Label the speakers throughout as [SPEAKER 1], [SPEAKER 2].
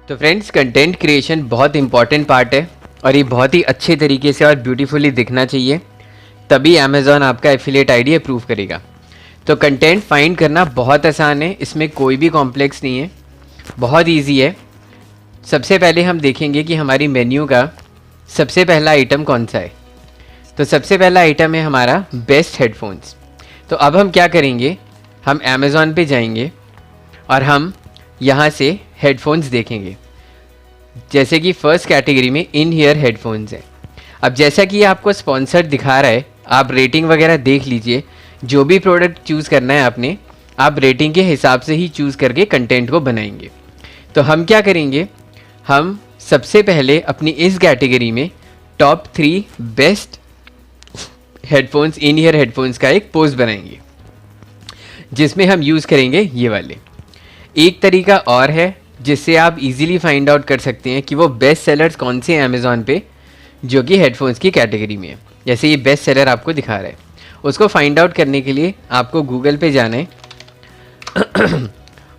[SPEAKER 1] तो friends, content creation बहुत important part है और ये बहुत ही अच्छे तरीके से और ब्यूटीफुली दिखना चाहिए, तभी अमेज़ॉन आपका एफिलिएट आईडी अप्रूव करेगा। तो कंटेंट फाइंड करना बहुत आसान है, इसमें कोई भी कॉम्प्लेक्स नहीं है, बहुत इजी है। सबसे पहले हम देखेंगे कि हमारी मेन्यू का सबसे पहला आइटम कौन सा है। तो सबसे पहला आइटम है हमारा बेस्ट हेडफोन्स। तो अब हम क्या करेंगे, हम अमेज़ॉन पे जाएंगे और हम यहाँ से हेडफोन्स देखेंगे। जैसे कि फर्स्ट कैटेगरी में इन ईयर हेडफोन्स है। अब जैसा कि आपको स्पॉन्सर दिखा रहा है, आप रेटिंग वगैरह देख लीजिए। जो भी प्रोडक्ट चूज़ करना है आपने, आप रेटिंग के हिसाब से ही चूज़ करके कंटेंट को बनाएंगे। तो हम क्या करेंगे, हम सबसे पहले अपनी इस कैटेगरी में टॉप 3 बेस्ट हेडफोन्स, इन ईयर हेडफोन्स का एक पोस्ट बनाएंगे, जिसमें हम यूज़ करेंगे ये वाले। एक तरीका और है जिससे आप इजीली फाइंड आउट कर सकते हैं कि वो बेस्ट सेलर्स कौन से हैं अमेज़ॉन पे, जो कि हेडफोन्स की कैटेगरी में है। जैसे ये बेस्ट सेलर आपको दिखा रहा है, उसको फाइंड आउट करने के लिए आपको गूगल पे जाना है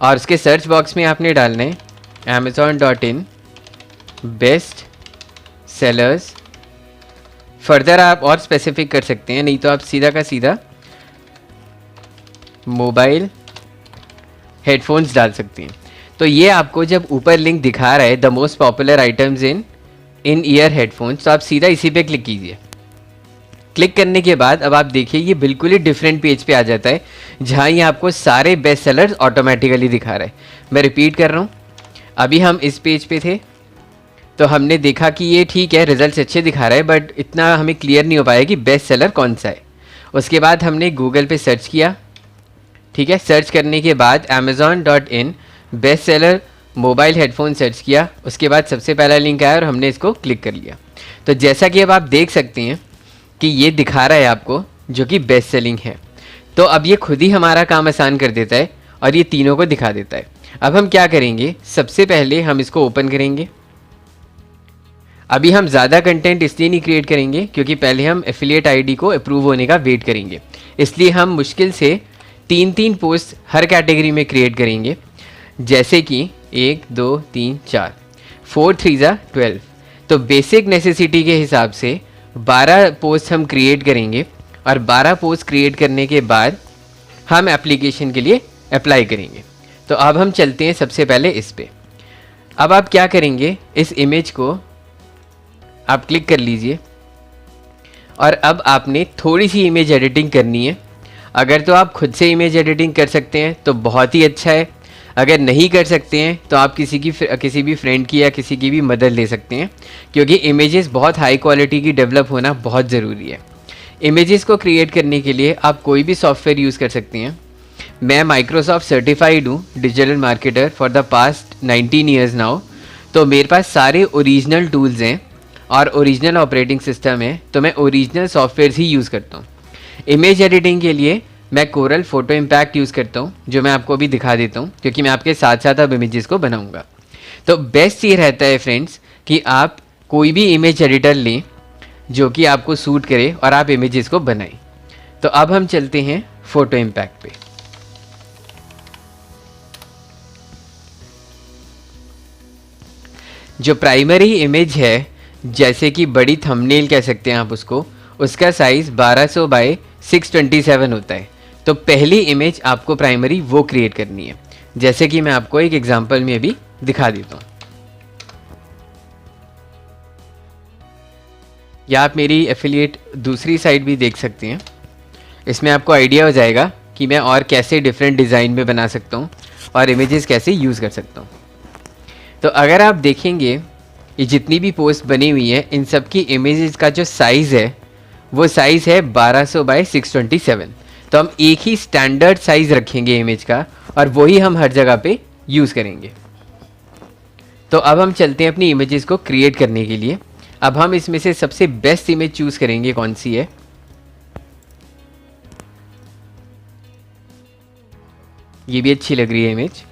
[SPEAKER 1] और उसके सर्च बॉक्स में आपने डालना है amazon.in बेस्ट सेलर्स। फर्दर आप और स्पेसिफिक कर सकते हैं, नहीं तो आप सीधा का सीधा मोबाइल हेडफोन्स डाल सकते हैं। तो ये आपको जब ऊपर लिंक दिखा रहा है the most popular items in ear headphones, तो आप सीधा इसी पे क्लिक कीजिए। क्लिक करने के बाद अब आप देखिए ये बिल्कुल ही डिफरेंट पेज पे आ जाता है, जहाँ ये आपको सारे बेस्ट सेलर्स ऑटोमेटिकली दिखा रहा है। मैं रिपीट कर रहा हूँ, अभी हम इस पेज पे थे तो हमने देखा कि ये ठीक है, रिजल्ट्स अच्छे दिखा रहा है, बट इतना हमें क्लियर नहीं हो पाया कि बेस्ट सेलर कौन सा है। उसके बाद हमने गूगल पे सर्च किया, ठीक है। सर्च करने के बाद amazon.in best seller mobile headphone search किया, उसके बाद सबसे पहला लिंक आया और हमने इसको क्लिक कर लिया। तो जैसा कि अब आप देख सकते हैं कि ये दिखा रहा है आपको, जो कि बेस्ट सेलिंग है। तो अब ये खुद ही हमारा काम आसान कर देता है और ये तीनों को दिखा देता है। अब हम क्या करेंगे, सबसे पहले हम इसको ओपन करेंगे। अभी हम ज़्यादा कंटेंट इसलिए नहीं क्रिएट करेंगे क्योंकि पहले हम एफिलिएट आईडी को अप्रूव होने का वेट करेंगे, इसलिए हम मुश्किल से 3 पोस्ट हर कैटेगरी में क्रिएट करेंगे। जैसे कि 1 2 3 4 4 3 12। तो बेसिक नेसेसिटी के हिसाब से 12 पोस्ट हम क्रिएट करेंगे और 12 पोस्ट क्रिएट करने के बाद हम एप्लीकेशन के लिए अप्लाई करेंगे। तो अब हम चलते हैं सबसे पहले इस पे। अब आप क्या करेंगे, इस इमेज को आप क्लिक कर लीजिए और अब आपने थोड़ी सी इमेज एडिटिंग करनी है। अगर तो आप खुद से इमेज एडिटिंग कर सकते हैं तो बहुत ही अच्छा है, अगर नहीं कर सकते हैं तो आप किसी भी फ्रेंड की या किसी की भी मदद ले सकते हैं, क्योंकि इमेजेस बहुत हाई क्वालिटी की डेवलप होना बहुत ज़रूरी है। इमेजेस को क्रिएट करने के लिए आप कोई भी सॉफ्टवेयर यूज़ कर सकते हैं। मैं माइक्रोसॉफ्ट सर्टिफाइड हूँ digital marketer for the past 19 years now. तो मेरे पास सारे ओरिजिनल टूल्स हैं और ओरिजिनल ऑपरेटिंग सिस्टम है, तो मैं ओरिजिनल सॉफ्टवेयर ही यूज़ करता हूँ। इमेज एडिटिंग के लिए मैं कोरल फोटो इम्पैक्ट यूज़ करता हूँ, जो मैं आपको अभी दिखा देता हूँ, क्योंकि मैं आपके साथ साथ अब इमेजेस को बनाऊँगा। तो बेस्ट ये रहता है फ्रेंड्स कि आप कोई भी इमेज एडिटर लें जो कि आपको सूट करे और आप इमेजेस को बनाएं। तो अब हम चलते हैं फोटो इम्पैक्ट पे। जो प्राइमरी इमेज है, जैसे कि बड़ी थंबनेल कह सकते हैं आप उसको, उसका साइज़ 1200 बाय 627 होता है। तो पहली इमेज आपको प्राइमरी वो क्रिएट करनी है, जैसे कि मैं आपको एक एग्जांपल में अभी दिखा देता हूँ। या आप मेरी एफिलिएट दूसरी साइड भी देख सकते हैं, इसमें आपको आइडिया हो जाएगा कि मैं और कैसे डिफरेंट डिज़ाइन में बना सकता हूँ और इमेजेस कैसे यूज़ कर सकता हूँ। तो अगर आप देखेंगे ये जितनी भी पोस्ट बनी हुई है, इन सब की इमेजेस का जो साइज़ है वो साइज़ है 1200 बाय 627। तो हम एक ही स्टैंडर्ड साइज़ रखेंगे इमेज का और वही हम हर जगह पे यूज़ करेंगे। तो अब हम चलते हैं अपनी इमेजेस को क्रिएट करने के लिए। अब हम इसमें से सबसे बेस्ट इमेज चूज़ करेंगे, कौन सी है। ये भी अच्छी लग रही है इमेज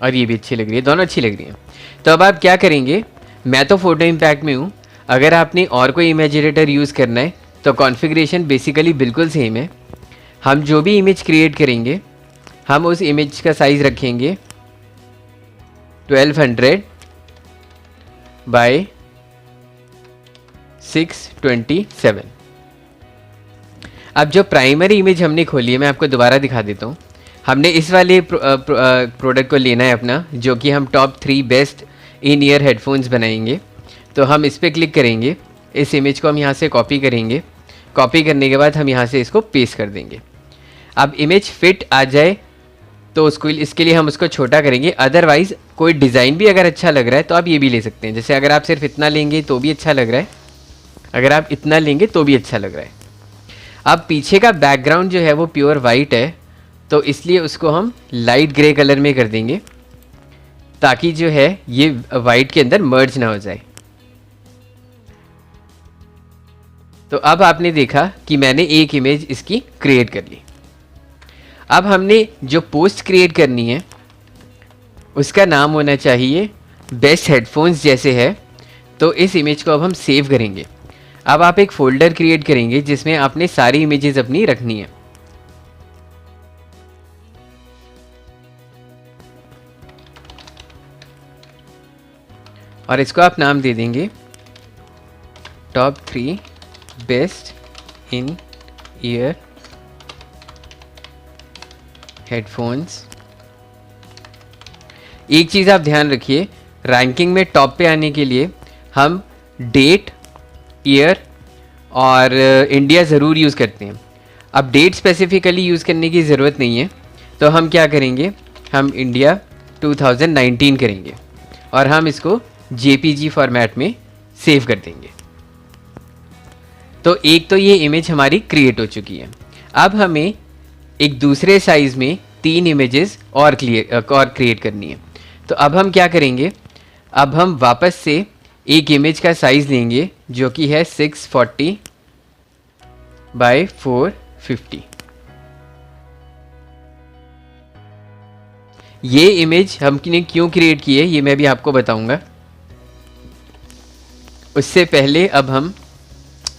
[SPEAKER 1] और ये भी अच्छी लग रही है, दोनों अच्छी लग रही हैं। तो अब आप क्या करेंगे, मैं तो फोटो इम्पैक्ट में हूँ, अगर आपने और कोई इमेज एडिटर यूज़ करना है तो कॉन्फ़िगरेशन बेसिकली बिल्कुल सेम है। हम जो भी इमेज क्रिएट करेंगे, हम उस इमेज का साइज़ रखेंगे 1200 बाय 627। अब जो प्राइमरी इमेज हमने खोली है मैं आपको दोबारा दिखा देता हूँ। हमने इस वाले प्रोडक्ट को लेना है अपना, जो कि हम top 3 best in ear headphones बनाएंगे। तो हम इस पर क्लिक करेंगे, इस इमेज को हम यहाँ से कॉपी करेंगे। कॉपी करने के बाद हम यहाँ से इसको पेस्ट कर देंगे। अब इमेज फिट आ जाए तो उसको, इसके लिए हम उसको छोटा करेंगे। अदरवाइज़ कोई डिज़ाइन भी अगर अच्छा लग रहा है तो आप ये भी ले सकते हैं। जैसे अगर आप सिर्फ इतना लेंगे तो भी अच्छा लग रहा है, अगर आप इतना लेंगे तो भी अच्छा लग रहा है। अब पीछे का बैकग्राउंड जो है वो प्योर वाइट है, तो इसलिए उसको हम लाइट ग्रे कलर में कर देंगे, ताकि जो है ये वाइट के अंदर मर्ज ना हो जाए। तो अब आपने देखा कि मैंने एक इमेज इसकी क्रिएट कर ली। अब हमने जो पोस्ट क्रिएट करनी है उसका नाम होना चाहिए बेस्ट हेडफोन्स जैसे है। तो इस इमेज को अब हम सेव करेंगे। अब आप एक फ़ोल्डर क्रिएट करेंगे जिसमें आपने सारी इमेजेस अपनी रखनी है। और इसको आप नाम दे देंगे top 3 best in ear headphones. एक चीज़ आप ध्यान रखिए, रैंकिंग में टॉप पे आने के लिए हम डेट, ईयर और इंडिया ज़रूर यूज़ करते हैं। अब डेट स्पेसिफिकली यूज़ करने की ज़रूरत नहीं है, तो हम क्या करेंगे, हम इंडिया 2019 करेंगे और हम इसको JPG फॉर्मेट में सेव कर देंगे। तो एक तो ये इमेज हमारी क्रिएट हो चुकी है। अब हमें एक दूसरे साइज़ में 3 इमेजेस और क्रिएट करनी है। तो अब हम क्या करेंगे, अब हम वापस से एक इमेज का साइज़ लेंगे जो कि है 640 बाय 450। ये इमेज हमने क्यों क्रिएट की है ये मैं भी आपको बताऊंगा। उससे पहले अब हम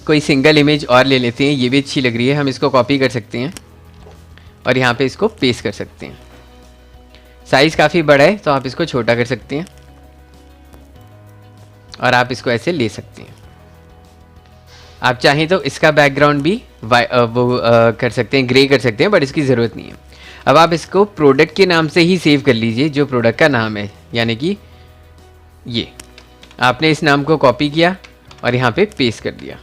[SPEAKER 1] कोई सिंगल इमेज और ले लेते हैं, ये भी अच्छी लग रही है। हम इसको कॉपी कर सकते हैं और यहाँ पे इसको पेस्ट कर सकते हैं। साइज़ काफ़ी बड़ा है तो आप इसको छोटा कर सकते हैं और आप इसको ऐसे ले सकते हैं। आप चाहें तो इसका बैकग्राउंड भी कर सकते हैं, ग्रे कर सकते हैं, बट इसकी ज़रूरत नहीं है। अब आप इसको प्रोडक्ट के नाम से ही सेव कर लीजिए, जो प्रोडक्ट का नाम है, यानी कि ये आपने इस नाम को कॉपी किया और यहाँ पे पेस्ट कर दिया।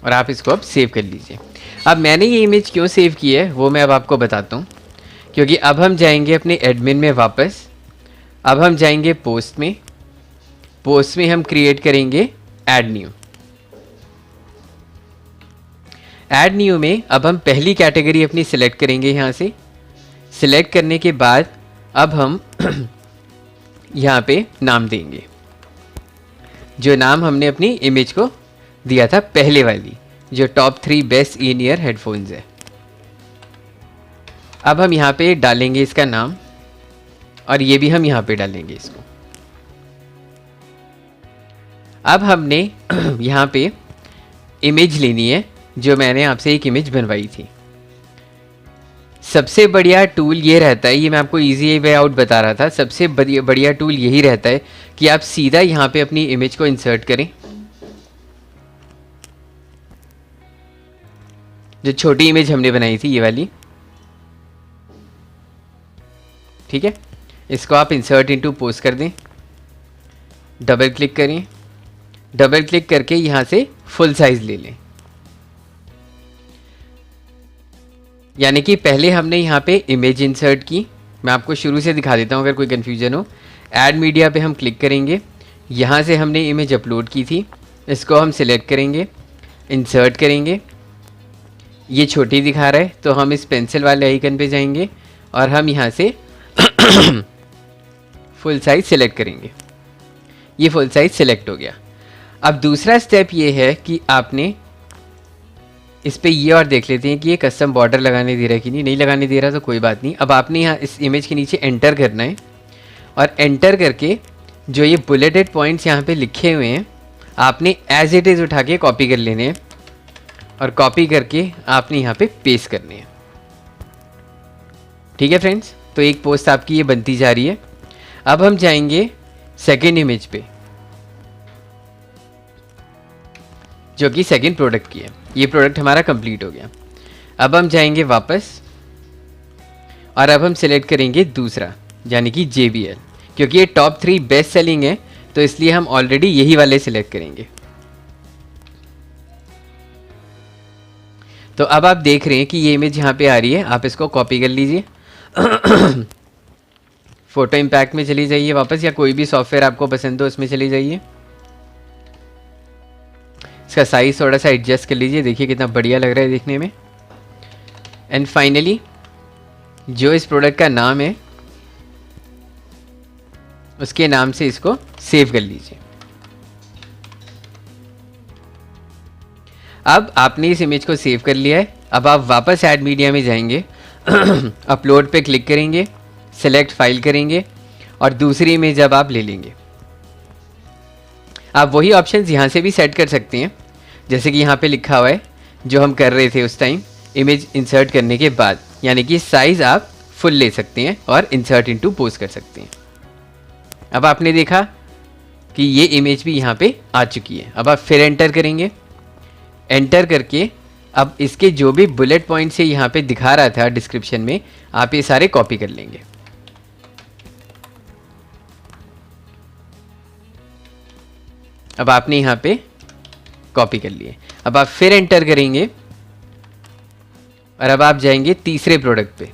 [SPEAKER 1] और आप इसको अब सेव कर लीजिए। अब मैंने ये इमेज क्यों सेव की है वो मैं अब आपको बताता हूँ, क्योंकि अब हम जाएंगे अपने एडमिन में वापस। अब हम जाएंगे पोस्ट में, पोस्ट में हम क्रिएट करेंगे ऐड न्यू। ऐड न्यू में अब हम पहली कैटेगरी अपनी सिलेक्ट करेंगे। यहाँ से सिलेक्ट करने के बाद अब हम यहाँ पे नाम देंगे, जो नाम हमने अपनी इमेज को दिया था पहले वाली, जो top 3 best in ear headphones है। अब हम यहाँ पे डालेंगे इसका नाम और ये भी हम यहाँ पे डालेंगे इसको। अब हमने यहाँ पे इमेज लेनी है, जो मैंने आपसे एक इमेज बनवाई थी। सबसे बढ़िया टूल ये रहता है, ये मैं आपको इजी वे आउट बता रहा था, सबसे बढ़िया टूल यही रहता है कि आप सीधा यहाँ पे अपनी इमेज को इंसर्ट करें। जो छोटी इमेज हमने बनाई थी ये वाली, ठीक है, इसको आप इंसर्ट इनटू पोस्ट कर दें। डबल क्लिक करें, डबल क्लिक करके यहाँ से फुल साइज ले लें। यानी कि पहले हमने यहाँ पे इमेज इंसर्ट की, मैं आपको शुरू से दिखा देता हूँ अगर कोई कन्फ्यूजन हो। ऐड मीडिया पे हम क्लिक करेंगे, यहाँ से हमने इमेज अपलोड की थी, इसको हम सिलेक्ट करेंगे, इंसर्ट करेंगे। ये छोटी दिखा रहा है तो हम इस पेंसिल वाले आइकन पे जाएंगे और हम यहाँ से फुल साइज सिलेक्ट करेंगे। ये फुल साइज सिलेक्ट हो गया। अब दूसरा स्टेप ये है कि आपने इस पे ये और देख लेते हैं कि ये कस्टम बॉर्डर लगाने दे रहा है कि नहीं लगाने दे रहा, तो कोई बात नहीं। अब आपने यहाँ इस इमेज के नीचे एंटर करना है और एंटर करके जो ये बुलेटेड पॉइंट्स यहाँ पे लिखे हुए हैं आपने एज इट इज़ उठा के कॉपी कर लेने हैं और कॉपी करके आपने यहाँ पे पेस्ट करनी है। ठीक है फ्रेंड्स, तो एक पोस्ट आपकी ये बनती जा रही है। अब हम जाएंगे सेकेंड इमेज पे, जो कि सेकेंड प्रोडक्ट की है। ये प्रोडक्ट हमारा कंप्लीट हो गया। अब हम जाएंगे वापस और अब हम सिलेक्ट करेंगे दूसरा, यानी कि JBL, क्योंकि ये टॉप 3 बेस्ट सेलिंग है, तो इसलिए हम ऑलरेडी यही वाले सिलेक्ट करेंगे। तो अब आप देख रहे हैं कि ये इमेज यहाँ पे आ रही है, आप इसको कॉपी कर लीजिए। फोटो इम्पैक्ट में चली जाइए वापस, या कोई भी सॉफ्टवेयर आपको पसंद हो उसमें चली जाइए। इसका साइज थोड़ा सा एडजस्ट कर लीजिए, देखिए कितना बढ़िया लग रहा है देखने में। एंड फाइनली जो इस प्रोडक्ट का नाम है उसके नाम से इसको सेव कर लीजिए। अब आपने इस इमेज को सेव कर लिया है। अब आप वापस ऐड मीडिया में जाएंगे, अपलोड पे क्लिक करेंगे, सेलेक्ट फाइल करेंगे और दूसरी इमेज अब आप ले लेंगे। आप वही ऑप्शंस यहाँ से भी सेट कर सकते हैं, जैसे कि यहाँ पे लिखा हुआ है जो हम कर रहे थे उस टाइम इमेज इंसर्ट करने के बाद, यानी कि साइज़ आप फुल ले सकते हैं और इंसर्ट इनटू पोस्ट कर सकते हैं। अब आपने देखा कि ये इमेज भी यहाँ पे आ चुकी है। अब आप फिर एंटर करेंगे, एंटर करके अब इसके जो भी बुलेट पॉइंट से यहाँ पे दिखा रहा था डिस्क्रिप्शन में, आप ये सारे कॉपी कर लेंगे। अब आपने यहाँ पे कॉपी कर लिए। अब आप फिर एंटर करेंगे और अब आप जाएंगे तीसरे प्रोडक्ट पे।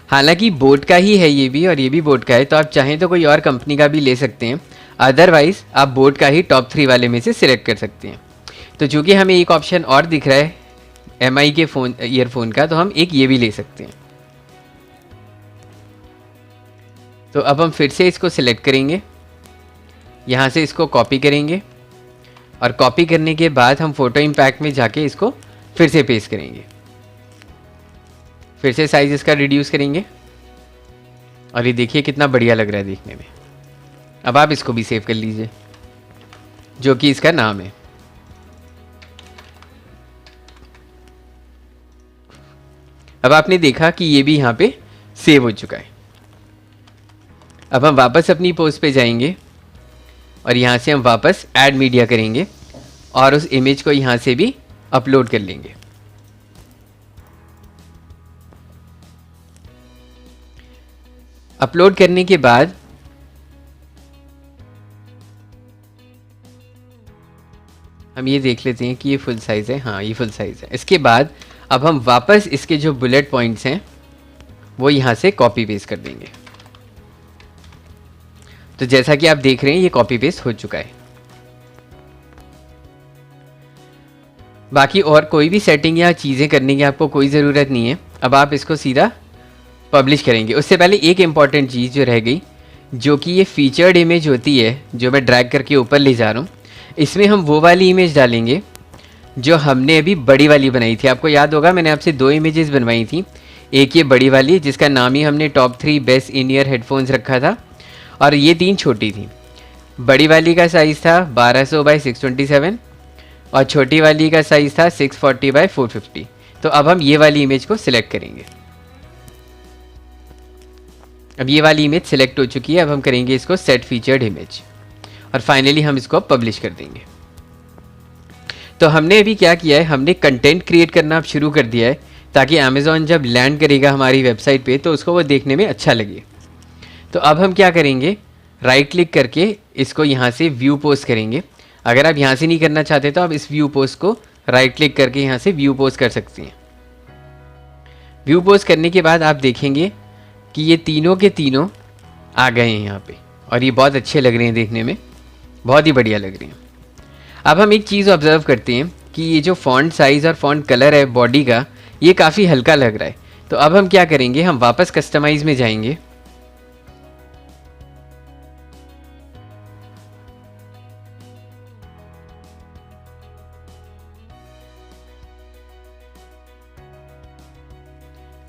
[SPEAKER 1] हालांकि बोट का ही है ये भी और ये भी बोट का है, तो आप चाहें तो कोई और कंपनी का भी ले सकते हैं, अदरवाइज आप बोट का ही टॉप 3 वाले में से सिलेक्ट कर सकते हैं। तो चूँकि हमें एक ऑप्शन और दिख रहा है MI के फ़ोन ईयरफोन का, तो हम एक ये भी ले सकते हैं। तो अब हम फिर से इसको सिलेक्ट करेंगे, यहाँ से इसको कॉपी करेंगे और कॉपी करने के बाद हम फोटो इम्पैक्ट में जाके इसको फिर से पेस्ट करेंगे। फिर से साइज इसका रिड्यूस करेंगे और ये देखिए कितना बढ़िया लग रहा है देखने में। अब आप इसको भी सेव कर लीजिए, जो कि इसका नाम है। अब आपने देखा कि ये भी यहाँ पे सेव हो चुका है। अब हम वापस अपनी पोस्ट पे जाएंगे और यहाँ से हम वापस ऐड मीडिया करेंगे और उस इमेज को यहाँ से भी अपलोड कर लेंगे। अपलोड करने के बाद हम ये देख लेते हैं कि ये फुल साइज़ है। हाँ, ये फुल साइज़ है। इसके बाद अब हम वापस इसके जो बुलेट पॉइंट्स हैं वो यहाँ से कॉपी पेस्ट कर देंगे। तो जैसा कि आप देख रहे हैं ये कॉपी पेस्ट हो चुका है। बाकी और कोई भी सेटिंग या चीज़ें करने की आपको कोई ज़रूरत नहीं है। अब आप इसको सीधा पब्लिश करेंगे। उससे पहले एक इम्पॉर्टेंट चीज़ जो रह गई, जो कि ये फीचर्ड इमेज होती है जो मैं ड्रैग करके ऊपर ले जा रहा हूँ, इसमें हम वो वाली इमेज डालेंगे जो हमने अभी बड़ी वाली बनाई थी। आपको याद होगा मैंने आपसे 2 इमेजेस बनवाई थी, एक ये बड़ी वाली जिसका नाम ही हमने top 3 best in ear headphones रखा था, और ये 3 छोटी थी। बड़ी वाली का साइज़ था 1200 बाई 627 और छोटी वाली का साइज़ था 640 बाई 450। तो अब हम ये वाली इमेज को सिलेक्ट करेंगे। अब ये वाली इमेज सिलेक्ट हो चुकी है। अब हम करेंगे इसको सेट फीचर्ड इमेज और फाइनली हम इसको पब्लिश कर देंगे। तो हमने अभी क्या किया है, हमने कंटेंट क्रिएट करना अब शुरू कर दिया है, ताकि अमेज़ॉन जब लैंड करेगा हमारी वेबसाइट पे तो उसको वो देखने में अच्छा लगे। तो अब हम क्या करेंगे, राइट क्लिक करके इसको यहाँ से व्यू पोस्ट करेंगे। अगर आप यहाँ से नहीं करना चाहते तो आप इस व्यू पोस्ट को राइट क्लिक करके यहाँ से व्यू पोस्ट कर सकते हैं। व्यू पोस्ट करने के बाद आप देखेंगे कि ये तीनों के तीनों आ गए हैं यहाँ पे, और ये बहुत अच्छे लग रहे हैं देखने में, बहुत ही बढ़िया लग रहे हैं। अब हम एक चीज़ ऑब्जर्व करते हैं कि ये जो फॉन्ट साइज़ और फॉन्ट कलर है बॉडी का, ये काफ़ी हल्का लग रहा है। तो अब हम क्या करेंगे, हम वापस कस्टमाइज़ में जाएंगे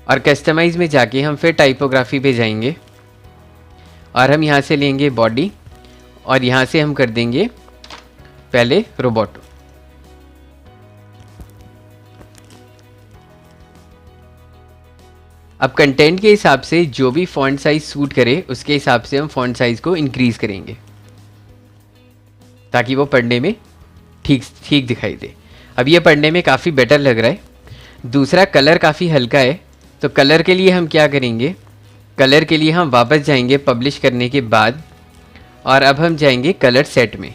[SPEAKER 1] और कस्टमाइज़ में जाके हम फिर टाइपोग्राफी पे जाएंगे और हम यहाँ से लेंगे बॉडी और यहाँ से हम कर देंगे पहले रोबोटो। अब कंटेंट के हिसाब से जो भी फॉन्ट साइज सूट करे उसके हिसाब से हम फॉन्ट साइज को इंक्रीज करेंगे ताकि वो पढ़ने में ठीक ठीक दिखाई दे। अब ये पढ़ने में काफ़ी बेटर लग रहा है। दूसरा, कलर काफ़ी हल्का है, तो कलर के लिए हम क्या करेंगे, कलर के लिए हम वापस जाएंगे पब्लिश करने के बाद और अब हम जाएंगे कलर सेट में,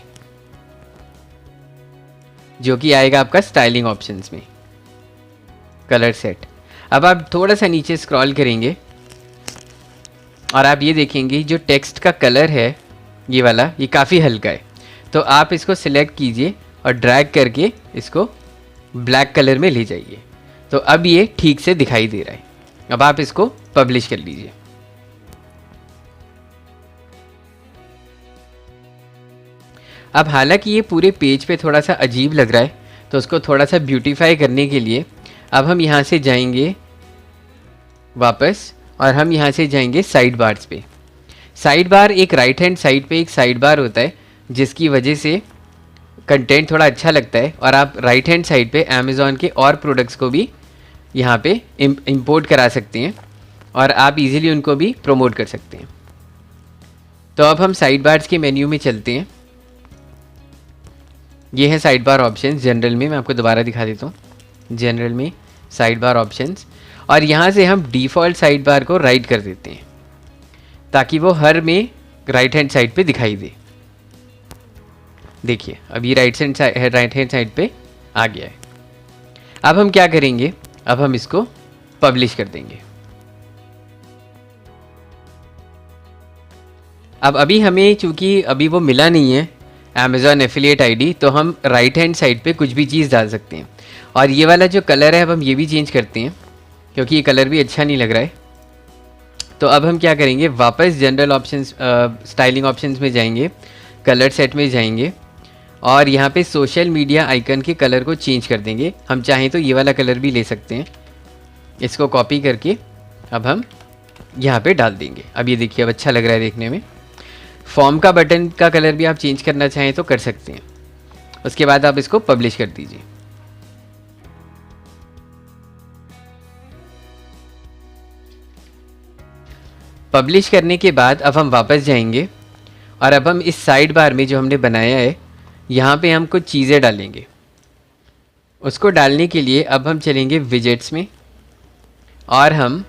[SPEAKER 1] जो कि आएगा आपका स्टाइलिंग ऑप्शंस में, कलर सेट। अब आप थोड़ा सा नीचे स्क्रॉल करेंगे और आप ये देखेंगे जो टेक्स्ट का कलर है ये वाला, ये काफ़ी हल्का है, तो आप इसको सिलेक्ट कीजिए और ड्रैग करके इसको ब्लैक कलर में ले जाइए। तो अब ये ठीक से दिखाई दे रहा है। अब आप इसको पब्लिश कर लीजिए। अब हालांकि ये पूरे पेज पे थोड़ा सा अजीब लग रहा है, तो उसको थोड़ा सा ब्यूटीफाई करने के लिए अब हम यहाँ से जाएंगे वापस और हम यहाँ से जाएंगे साइड बार्स पे। साइड बार एक राइट हैंड साइड पे एक साइड बार होता है जिसकी वजह से कंटेंट थोड़ा अच्छा लगता है और आप राइट हैंड साइड पे अमेज़ॉन के और प्रोडक्ट्स को भी यहाँ पे इंपोर्ट करा सकते हैं और आप इजीली उनको भी प्रमोट कर सकते हैं। तो अब हम साइड बार्स के मेन्यू में चलते हैं। ये है साइड बार ऑप्शंस जनरल में, मैं आपको दोबारा दिखा देता हूँ। जनरल में साइड बार ऑप्शंस, और यहाँ से हम डिफ़ॉल्ट साइड बार को राइट कर देते हैं ताकि वो हर में राइट हैंड साइड पे दिखाई दे। देखिए अब ये राइट हैंड साइड पे आ गया है। अब हम क्या करेंगे, अब हम इसको पब्लिश कर देंगे। अब अभी हमें चूँकि अभी वो मिला नहीं है अमेज़ॉन एफिलिएट आईडी, तो हम राइट हैंड साइड पे कुछ भी चीज़ डाल सकते हैं। और ये वाला जो कलर है अब हम ये भी चेंज करते हैं क्योंकि ये कलर भी अच्छा नहीं लग रहा है। तो अब हम क्या करेंगे, वापस जनरल ऑप्शंस स्टाइलिंग ऑप्शंस में जाएंगे, कलर सेट में जाएंगे और यहाँ पे सोशल मीडिया आइकन के कलर को चेंज कर देंगे। हम चाहें तो ये वाला कलर भी ले सकते हैं। इसको कॉपी करके अब हम यहाँ पे डाल देंगे। अब ये देखिए अब अच्छा लग रहा है देखने में। फॉर्म का बटन का कलर भी आप चेंज करना चाहें तो कर सकते हैं। उसके बाद आप इसको पब्लिश कर दीजिए। पब्लिश करने के बाद अब हम वापस जाएंगे और अब हम इस साइड बार में जो हमने बनाया है यहाँ पे हम कुछ चीज़ें डालेंगे। उसको डालने के लिए अब हम चलेंगे विजेट्स में और हम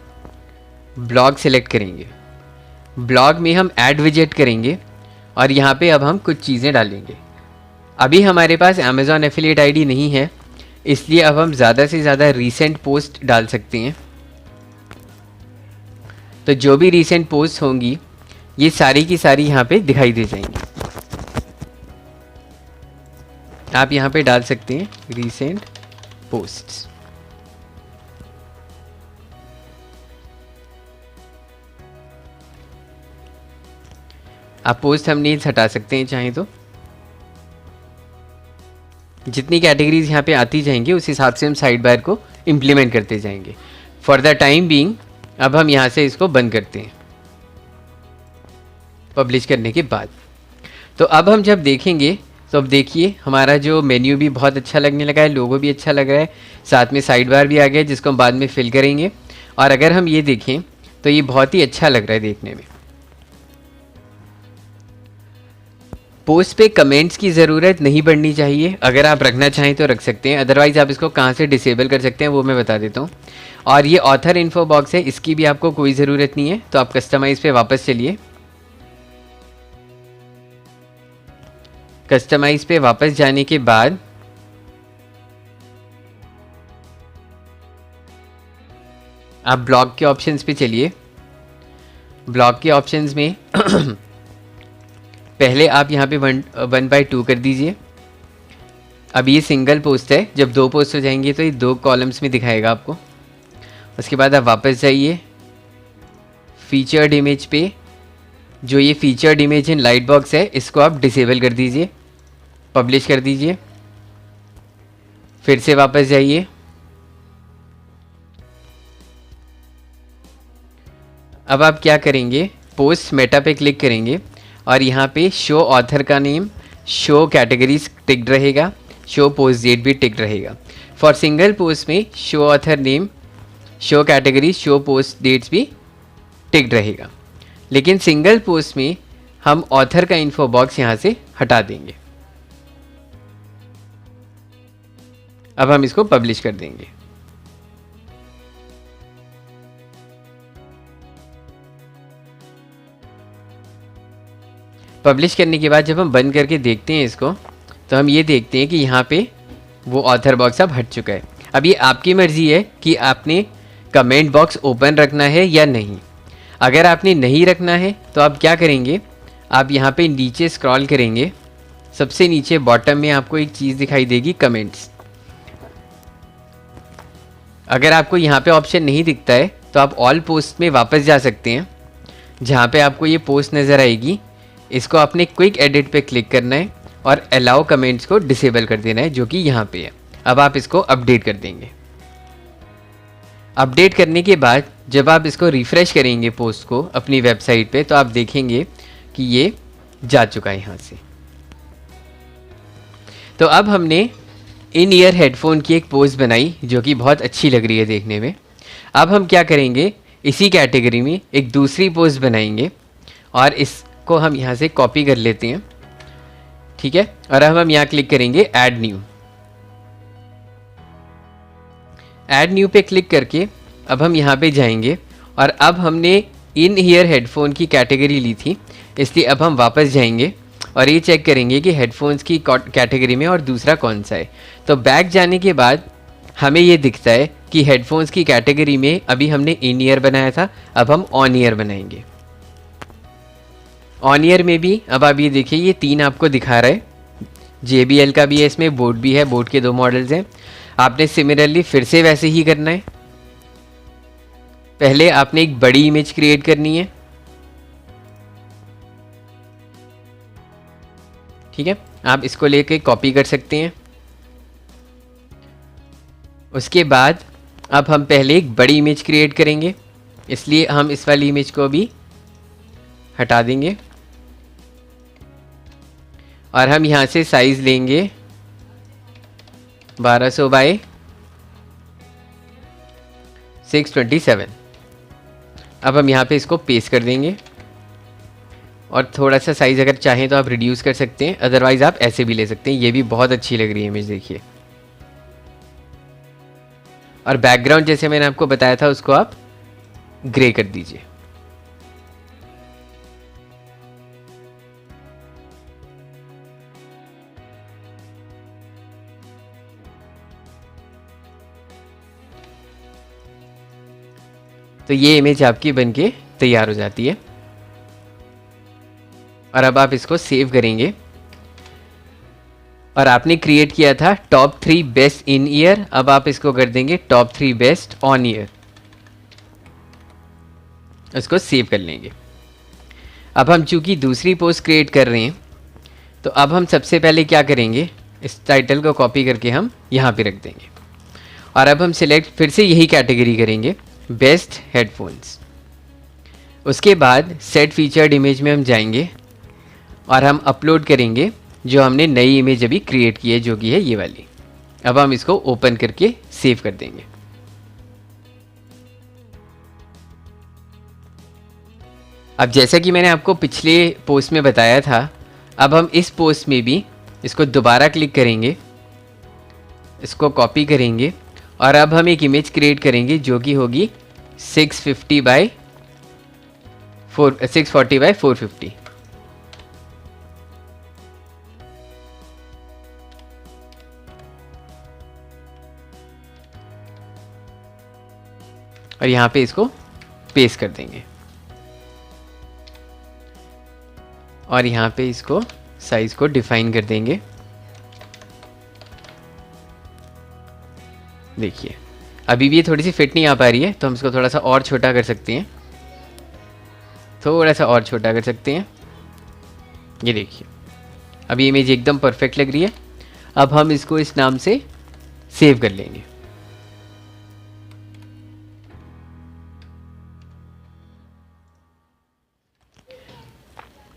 [SPEAKER 1] ब्लॉग सेलेक्ट करेंगे। ब्लॉग में हम ऐड विजेट करेंगे और यहाँ पे अब हम कुछ चीज़ें डालेंगे। अभी हमारे पास अमेज़ॉन एफिलिएट आईडी नहीं है, इसलिए अब हम ज़्यादा से ज़्यादा रीसेंट पोस्ट डाल सकते हैं। तो जो भी रीसेंट पोस्ट होंगी ये सारी की सारी यहाँ पे दिखाई दे जाएंगी। आप यहाँ पे डाल सकते हैं रीसेंट पोस्ट्स। आप पोस्ट थंबनेल्स हटा सकते हैं चाहें तो। जितनी कैटेगरीज यहाँ पे आती जाएंगी उस हिसाब से हम साइड बार को इम्प्लीमेंट करते जाएंगे। फॉर द टाइम बीइंग अब हम यहाँ से इसको बंद करते हैं पब्लिश करने के बाद। तो अब हम जब देखेंगे तो अब देखिए हमारा जो मेन्यू भी बहुत अच्छा लगने लगा है, लोगो भी अच्छा लग रहा है, साथ में साइड बार भी आ गया जिसको हम बाद में फिल करेंगे। और अगर हम ये देखें तो ये बहुत ही अच्छा लग रहा है देखने में। पोस्ट पे कमेंट्स की ज़रूरत नहीं पड़नी चाहिए, अगर आप रखना चाहें तो रख सकते हैं, अदरवाइज़ आप इसको कहाँ से डिसेबल कर सकते हैं वो मैं बता देता हूँ। और ये ऑथर इन्फो बॉक्स है, इसकी भी आपको कोई ज़रूरत नहीं है। तो आप कस्टमाइज़ पे वापस चलिए। कस्टमाइज़ पे वापस जाने के बाद आप ब्लॉग के ऑप्शंस पे चलिए। ब्लॉग के ऑप्शंस में पहले आप यहाँ पे 1/2 कर दीजिए। अब ये सिंगल पोस्ट है, जब 2 पोस्ट हो जाएंगे तो ये 2 कॉलम्स में दिखाएगा आपको। उसके बाद आप वापस जाइए फीचर्ड इमेज पे। जो ये featured image in light box है इसको आप डिसेबल कर दीजिए, पब्लिश कर दीजिए। फिर से वापस जाइए। अब आप क्या करेंगे, पोस्ट मेटा पे क्लिक करेंगे और यहाँ पे शो ऑथर का नेम, शो कैटेगरीज टिक्ड रहेगा, शो पोस्ट डेट भी टिक्ड रहेगा। फॉर सिंगल पोस्ट में show author name show category show post dates भी टिक्ड रहेगा। लेकिन सिंगल पोस्ट में हम ऑथर का इन्फो बॉक्स यहाँ से हटा देंगे। अब हम इसको पब्लिश कर देंगे। पब्लिश करने के बाद जब हम बंद करके देखते हैं इसको, तो हम ये देखते हैं कि यहाँ पे वो ऑथर बॉक्स अब हट चुका है। अब ये आपकी मर्ज़ी है कि आपने कमेंट बॉक्स ओपन रखना है या नहीं। अगर आपने नहीं रखना है तो आप क्या करेंगे, आप यहाँ पे नीचे स्क्रॉल करेंगे, सबसे नीचे बॉटम में आपको एक चीज़ दिखाई देगी, कमेंट्स। अगर आपको यहाँ पे ऑप्शन नहीं दिखता है तो आप ऑल पोस्ट में वापस जा सकते हैं, जहाँ पे आपको ये पोस्ट नज़र आएगी। इसको आपने क्विक एडिट पे क्लिक करना है और अलाउ कमेंट्स को डिसेबल कर देना है, जो कि यहाँ पे है। अब आप इसको अपडेट कर देंगे। अपडेट करने के बाद जब आप इसको रिफ़्रेश करेंगे पोस्ट को अपनी वेबसाइट पे, तो आप देखेंगे कि ये जा चुका है यहाँ से। तो अब हमने इन ईयर हेडफोन की एक पोस्ट बनाई जो कि बहुत अच्छी लग रही है देखने में। अब हम क्या करेंगे, इसी कैटेगरी में एक दूसरी पोस्ट बनाएंगे और इसको हम यहाँ से कॉपी कर लेते हैं, ठीक है। और अब हम यहाँ क्लिक करेंगे ऐड न्यू। ऐड न्यू पे क्लिक करके अब हम यहाँ पे जाएंगे और अब हमने इन ईयर हेडफोन की कैटेगरी ली थी, इसलिए अब हम वापस जाएंगे और ये चेक करेंगे कि हेडफोन्स की कैटेगरी में और दूसरा कौन सा है। तो बैक जाने के बाद हमें ये दिखता है कि हेडफोन्स की कैटेगरी में अभी हमने इन ईयर बनाया था, अब हम ऑन ईयर बनाएंगे। ऑन ईयर में भी अब आप ये देखिए, ये 3 आपको दिखा रहा है। JBL का भी है, इसमें बोट भी है, बोट के 2 मॉडल्स हैं। आपने सिमिलरली फिर से वैसे ही करना है। पहले आपने एक बड़ी इमेज क्रिएट करनी है, ठीक है। आप इसको लेके कॉपी कर सकते हैं। उसके बाद अब हम पहले एक बड़ी इमेज क्रिएट करेंगे, इसलिए हम इस वाली इमेज को भी हटा देंगे और हम यहाँ से साइज़ लेंगे 1200 बाय 627। अब हम यहाँ पे इसको पेस्ट कर देंगे और थोड़ा सा साइज़ अगर चाहें तो आप रिड्यूस कर सकते हैं, अदरवाइज़ आप ऐसे भी ले सकते हैं। ये भी बहुत अच्छी लग रही है इमेज, देखिए। और बैकग्राउंड जैसे मैंने आपको बताया था उसको आप ग्रे कर दीजिए। तो ये इमेज आपकी बनके तैयार हो जाती है और अब आप इसको सेव करेंगे। और आपने क्रिएट किया था टॉप 3 बेस्ट इन ईयर, अब आप इसको कर देंगे टॉप 3 बेस्ट ऑन ईयर। इसको सेव कर लेंगे। अब हम चूंकि दूसरी पोस्ट क्रिएट कर रहे हैं, तो अब हम सबसे पहले क्या करेंगे, इस टाइटल को कॉपी करके हम यहाँ पे रख देंगे और अब हम सिलेक्ट फिर से यही कैटेगरी करेंगे, बेस्ट हेडफोन्स। उसके बाद सेट फीचर्ड इमेज में हम जाएंगे और हम अपलोड करेंगे जो हमने नई इमेज अभी क्रिएट की है, जो कि है ये वाली। अब हम इसको ओपन करके सेव कर देंगे। अब जैसा कि मैंने आपको पिछले पोस्ट में बताया था, अब हम इस पोस्ट में भी इसको दोबारा क्लिक करेंगे, इसको कॉपी करेंगे और अब हम एक इमेज क्रिएट करेंगे जो कि होगी 640 बाय 450। और यहाँ पे इसको पेस्ट कर देंगे और यहाँ पे इसको साइज को डिफाइन कर देंगे। देखिए अभी भी ये थोड़ी सी फिट नहीं आ पा रही है, तो हम इसको थोड़ा सा और छोटा कर सकते हैं, थोड़ा सा और छोटा कर सकते हैं। ये देखिए अभी इमेज एकदम परफेक्ट लग रही है। अब हम इसको इस नाम से सेव कर लेंगे।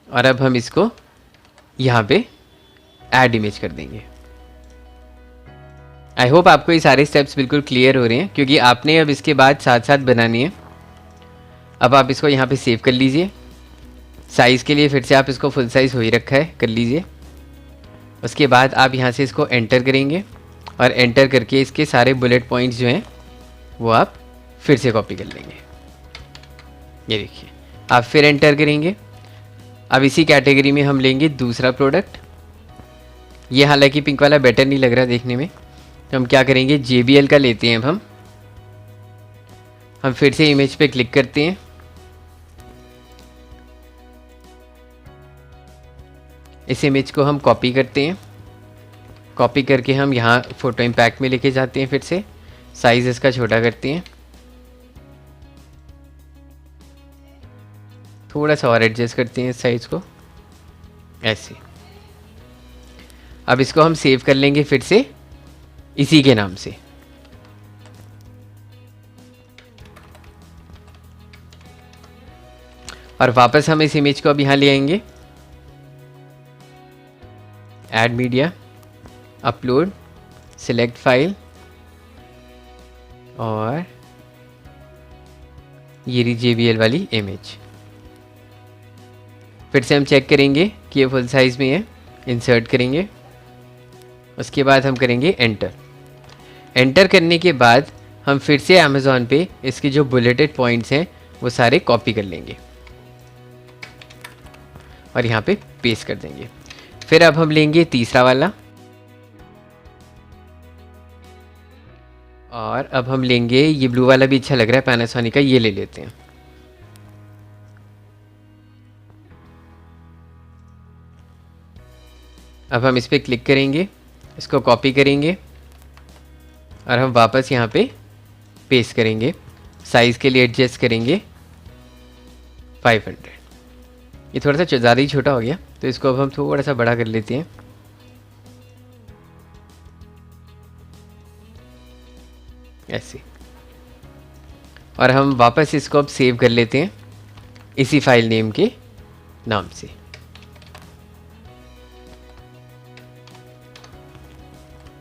[SPEAKER 1] और अब हम इसको यहाँ पे ऐड इमेज कर देंगे। आई होप आपको ये सारे स्टेप्स बिल्कुल क्लियर हो रहे हैं, क्योंकि आपने अब इसके बाद साथ साथ बनानी है। अब आप इसको यहाँ पे सेव कर लीजिए। साइज़ के लिए फिर से आप इसको फुल साइज़ हो ही रखा है, कर लीजिए। उसके बाद आप यहाँ से इसको एंटर करेंगे और एंटर करके इसके सारे बुलेट पॉइंट्स जो हैं वो आप फिर से कॉपी कर लेंगे। ये देखिए, आप फिर एंटर करेंगे। अब इसी कैटेगरी में हम लेंगे दूसरा प्रोडक्ट। ये हालांकि पिंक वाला बेटर नहीं लग रहा देखने में, तो हम क्या करेंगे, JBL का लेते हैं। अब हम फिर से इमेज पे क्लिक करते हैं। इस इमेज को हम कॉपी करते हैं। कॉपी करके हम यहाँ फ़ोटो इम्पैक्ट में लेके जाते हैं। फिर से साइज़ इसका छोटा करते हैं, थोड़ा सा और एडजस्ट करते हैं इस साइज़ को, ऐसे। अब इसको हम सेव कर लेंगे फिर से इसी के नाम से। और वापस हम इस इमेज को अब यहाँ ले आएंगे, add media, upload, select file, और ये रही JBL वाली इमेज। फिर से हम चेक करेंगे कि ये फुल साइज़ में है, इंसर्ट करेंगे। उसके बाद हम करेंगे एंटर। एंटर करने के बाद हम फिर से अमेज़ॉन पे इसके जो बुलेटेड पॉइंट्स हैं वो सारे कॉपी कर लेंगे और यहाँ पे पेस्ट कर देंगे। फिर अब हम लेंगे तीसरा वाला, और अब हम लेंगे ये ब्लू वाला भी अच्छा लग रहा है पैनासोनिक का, ये ले लेते हैं। अब हम इस पर क्लिक करेंगे, इसको कॉपी करेंगे और हम वापस यहाँ पे पेस्ट करेंगे। साइज़ के लिए एडजस्ट करेंगे 500। ये थोड़ा सा ज़्यादा ही छोटा हो गया, तो इसको अब हम थोड़ा सा बड़ा कर लेते हैं। ऐसे। और हम वापस इसको अब सेव कर लेते हैं इसी फाइल नेम के नाम से।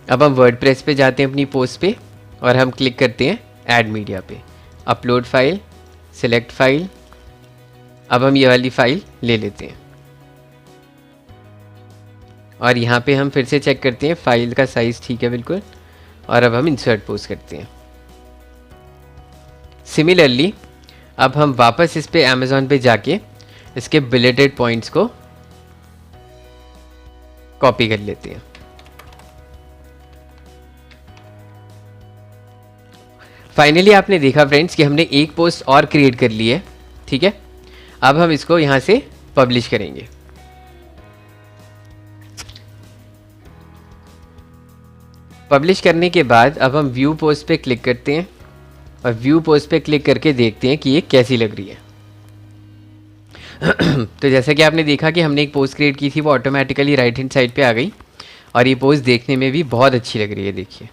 [SPEAKER 1] अब हम वर्डप्रेस पे जाते हैं अपनी पोस्ट पे, और हम क्लिक करते हैं ऐड मीडिया पे, अपलोड फाइल, सिलेक्ट फाइल। अब हम ये वाली फाइल ले लेते हैं और यहाँ पे हम फिर से चेक करते हैं फाइल का साइज़ ठीक है बिल्कुल, और अब हम इंसर्ट पोस्ट करते हैं। सिमिलरली अब हम वापस इस पे अमेज़ॉन पे जाके इसके बुलेटेड पॉइंट्स को कॉपी कर लेते हैं। फाइनली आपने देखा फ्रेंड्स कि हमने एक पोस्ट और क्रिएट कर ली है, ठीक है। अब हम इसको यहाँ से पब्लिश करेंगे। पब्लिश करने के बाद अब हम व्यू पोस्ट पे क्लिक करते हैं और व्यू पोस्ट पे क्लिक करके देखते हैं कि ये कैसी लग रही है। तो जैसा कि आपने देखा कि हमने एक पोस्ट क्रिएट की थी, वो ऑटोमेटिकली राइट हैंड साइड पे आ गई और ये पोस्ट देखने में भी बहुत अच्छी लग रही है। देखिए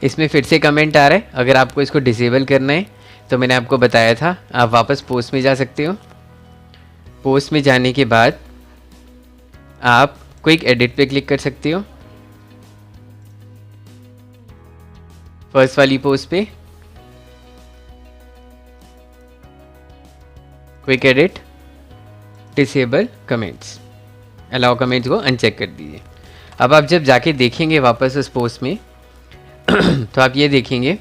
[SPEAKER 1] इसमें फिर से कमेंट आ रहा है। अगर आपको इसको डिसेबल करना है तो मैंने आपको बताया था, आप वापस पोस्ट में जा सकते हो। पोस्ट में जाने के बाद आप क्विक एडिट पे क्लिक कर सकते हो, फर्स्ट वाली पोस्ट पे quick edit, disable comments, allow comments को अनचेक कर दीजिए। अब आप जब जाके देखेंगे वापस उस पोस्ट में तो आप ये देखेंगे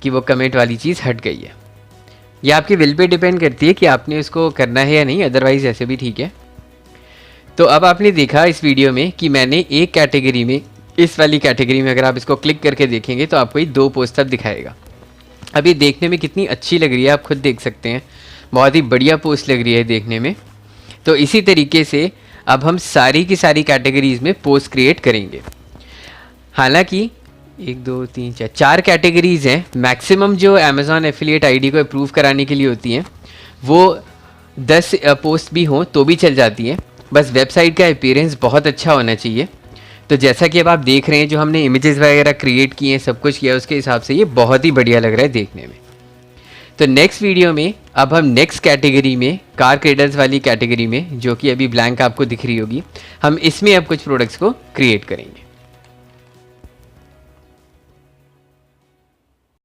[SPEAKER 1] कि वो कमेंट वाली चीज़ हट गई है। ये आपके विल पे डिपेंड करती है कि आपने उसको करना है या नहीं, अदरवाइज़ ऐसे भी ठीक है। तो अब आपने देखा इस वीडियो में कि मैंने एक कैटेगरी में, इस वाली कैटेगरी में अगर आप इसको क्लिक करके देखेंगे तो आपको ये 2 पोस्ट अब दिखाएगा। अब ये देखने में कितनी अच्छी लग रही है आप खुद देख सकते हैं, बहुत ही बढ़िया पोस्ट लग रही है देखने में। तो इसी तरीके से अब हम सारी की सारी कैटेगरीज़ में पोस्ट क्रिएट करेंगे। हालांकि 1 2 3 4 कैटेगरीज़ हैं मैक्सिमम जो अमेज़ॉन एफिलिएट आईडी को अप्रूव कराने के लिए होती हैं। वो 10 पोस्ट भी हों तो भी चल जाती हैं, बस वेबसाइट का अपीयरेंस बहुत अच्छा होना चाहिए। तो जैसा कि अब आप देख रहे हैं, जो हमने इमेजेस वगैरह क्रिएट किए हैं, सब कुछ किया, उसके हिसाब से ये बहुत ही बढ़िया लग रहा है देखने में। तो नेक्स्ट वीडियो में अब हम नेक्स्ट कैटेगरी में, कार क्रेडर्स वाली कैटेगरी में, जो कि अभी ब्लैंक आपको दिख रही होगी, हम इसमें अब कुछ प्रोडक्ट्स को क्रिएट करेंगे।